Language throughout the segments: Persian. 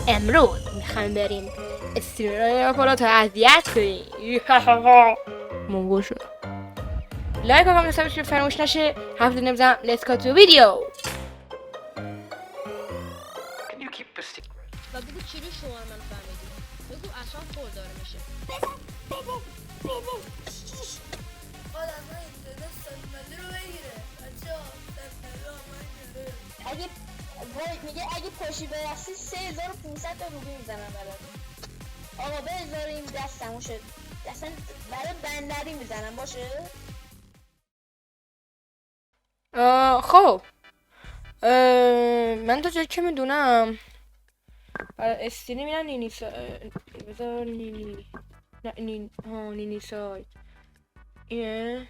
امروز میخوایم بریم استریمرهای پالا تا اذیت کنیم. منگو شد. لایک و کامنت سابسکرایب فراموش نشه. هفته نمیزنم. لیتس گو تو ویدیو. و بگو چیلی شما رو من فهمیدی. بگو اصلا خور داره میشه. اگه وای میگه اگه پاشی برسی 3500 تا روبی میزنم برات. آقا بذاریم دست تموم شد. اصلا برای بندری میزنم باشه. خب من تا جایی که میدونم استریم میرن نینی بذار نینی نه نینی سایت اینه.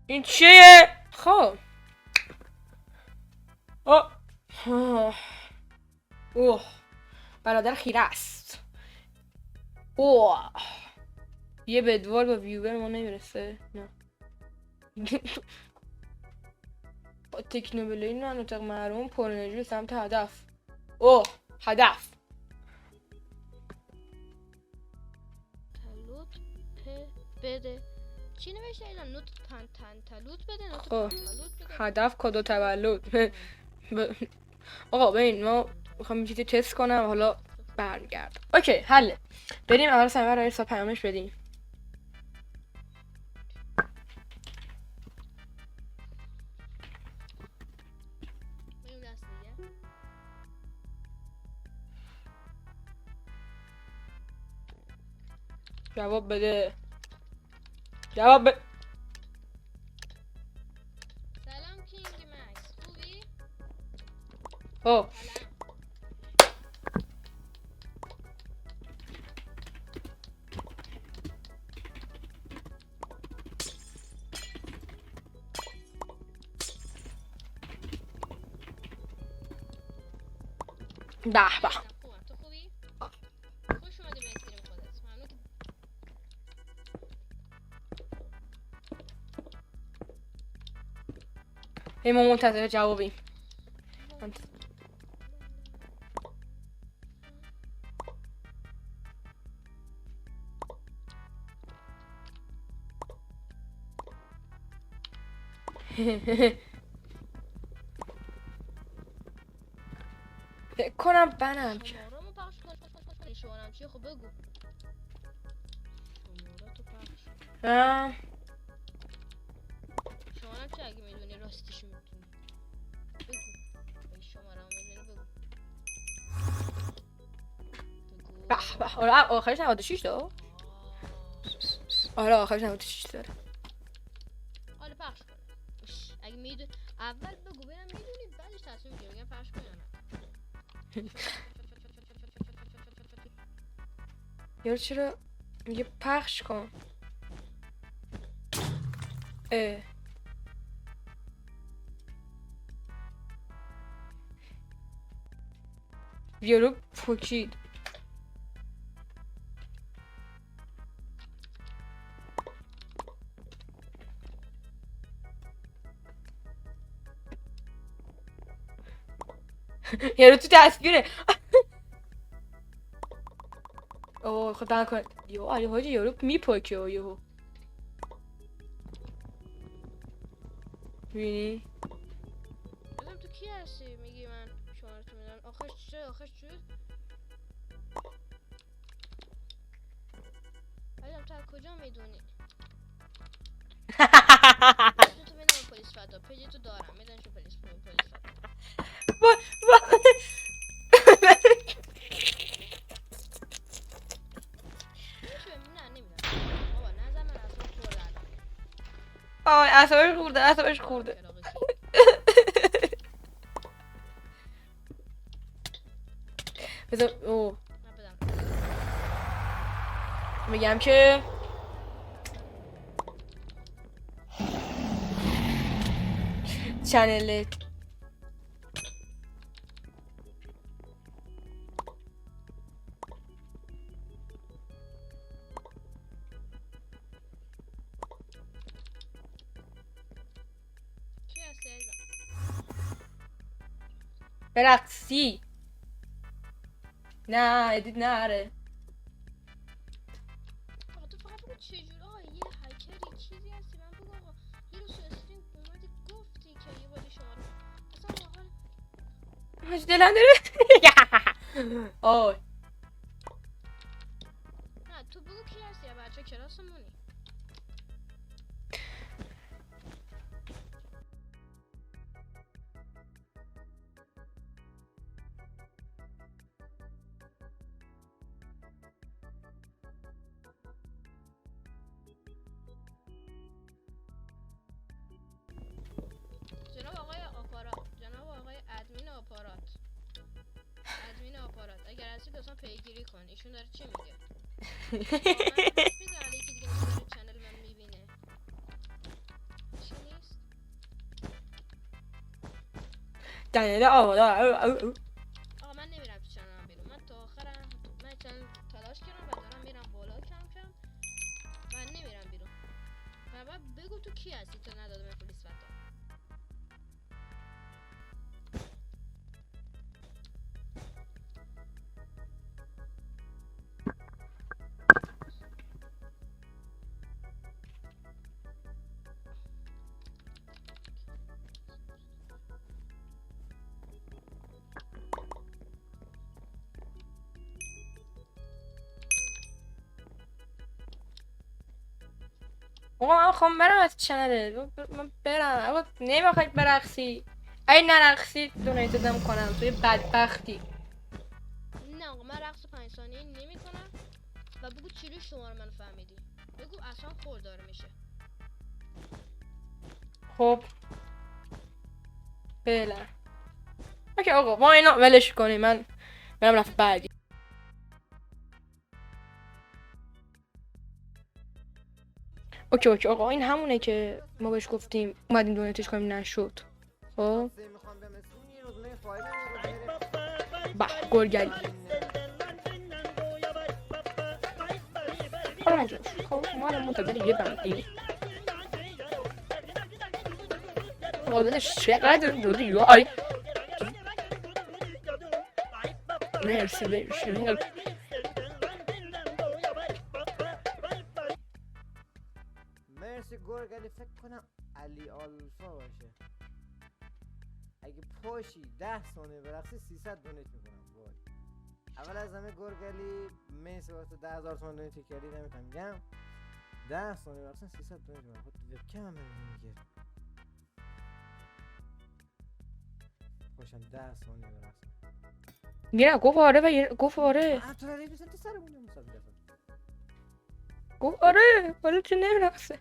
این چیه؟ خب اوه برادر خیره است. اوه یه بدوار با ویوبر ما نمیرسه. نه با تکنوبلوی نانوتق محروم پر انرژی سمت هدف. اوه هدف تلوت بده. چی نوشته ایدم؟ نوت تلوت بده. نوت خب تلوت بده. هدف کد تولد. آقا ببین ما میخوام چیزی تست کنم حالا برگرد. اوکی حله. بریم اول سمر رو حساب پیامش بدیم. بریم دست دیگه. جواب بده. جواب بده. سلام کینگ مکس. خوبی؟ خب سلام. به به. خوبم. تو خوبی؟ خوش اومدی به استریم خودت. ممنون که هی ما منتظر جوابیم. فکر کنم بنم شماره‌مو پخش کن. شماره‌م چیه؟ خب بگو. شماره‌تو پخش کن. شماره‌م چیه اگه میدونی راستیشو میتونی بگو. اگه شماره‌مو میدونی بگو. به به. آره آخرش 96 داد. آره آخرش 96 داره. حالا پخش کن. اگه میدونی اول بگو ببینم میدونی بعدش تصمیم بگیر بگم پخش کن یا نه. یارو چرا میگه پخش کن؟ یارو پوکید. یارو تو تصویره. اوه خدا نکنه. یو علی حاجی یارو میپاکه یهو. ببینی؟ بگم تو کی هستی میگی من شماره‌تو میدم. آخرش چه؟ آخرش چه؟ بگم تو از کجا میدونی؟ تو میدونم پلیس فدا. پیجی تو دارم. میدونم چه پلیس فدا. نمیشه نه نمیدونم. بابا نظر من اصلا خورده الان. آی اعصابش خورده. بذار اوه میگم که چنل برقصی عزیزم. برقصی. نه ادیت نره. آقا تو فقط بگو چجور آقا یه هکری چیزی هستی من بگو آقا یه روز تو استریم اومدی گفتی که یه باری شما رو اصلا واقعا هاش دلم داره. آی نه تو بگو کی هستی یا بچه کلاسمونی. جناب آقای آپارات، جناب آقای ادمین آپارات، ادمین آپارات اگر هستی لطفا پیگیری کن ایشون داره چی میگه. میدونم یکی دیگه داره چنل من میبینه چی نیست. دنیل آوالا. آقا من نمیرم تو چنلم بیرون، من تا آخرم من چنل تلاش کردم و دارم میرم بالا کم کم و نمیرم بیرون و بعد بگو تو کی هستی تو ندادم پلیس فتا. آقا من خواهم برم از چنله. من برم. آقا نمیخوای برقصی. ای نرقصی دونیت دم کنم توی بدبختی. نه آقا من رقص 5 ثانیه‌ای نمی‌کنم و بگو چجوری شما رو من فهمیدی. بگو اصلا خوردار میشه. خب بله اوکی آقا ما اینا ولش کنیم. من برم رفت بعدی. اوکی آقا این همونه که ما بهش گفتیم اومدیم دونیتش کنیم نشد. خب گرگلی حالا نجوش. خب ما الان منتظر یه بندی مادرش چقدر دوری وای. مرسی مرسی گرگلی فکر کنم علی آلفا باشه. اگه پاشی 10 ثانیه برقصی 300 دونیت میکنم. وای اول از همه گرگلی مرسی واسه 10,000 تومان دونیت کردی نمیتونم میگم 10 ثانیه برقصی 300 دونیت میکنم. خود وبکم هم نمیگه پاشم 10 ثانیه برقصی. میرم گفت آره و گفت آره. تو رو میزن تو سرمون نمیسازم. گفت آره ولی چه نمیرقصه.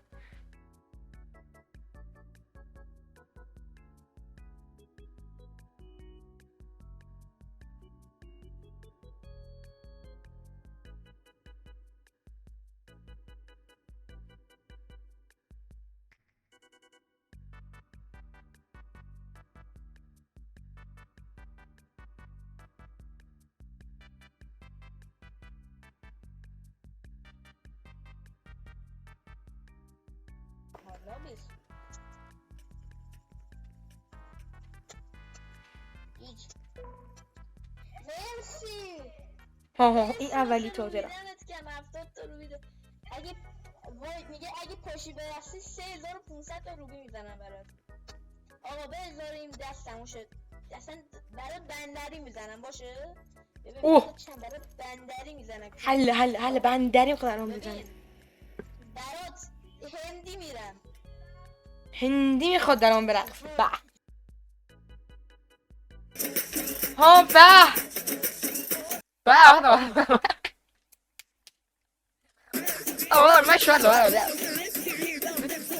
حالا بیست هیچ مرسی ها این اولی تازه رفت. دیدنت کم 70 تا روبی اگه وای میگه اگه پاشی برقصی 3500 تا روبی میزنم برات. آقا بذاریم دستمون شد اصلا برات بندری میزنم باشه. ببین اوه. چند برات بندری میزنم. حل بندری خودم میزنه. برات هندی میرم. هندی میخواد درام برقص. به ها به آوار ما شو هلا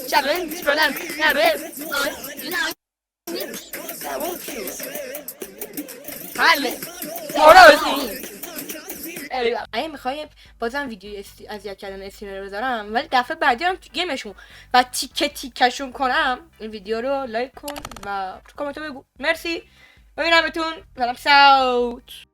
چالش فلان نره حله اگه میخوایم بازم ویدیو اذیت کردن استریمر بذارم ولی دفعه بعدی هم تو گیمشون و تیکشون کنم این ویدیو رو لایک کن و تو کامنت بگو. مرسی ببینمتون. سلام ساوت.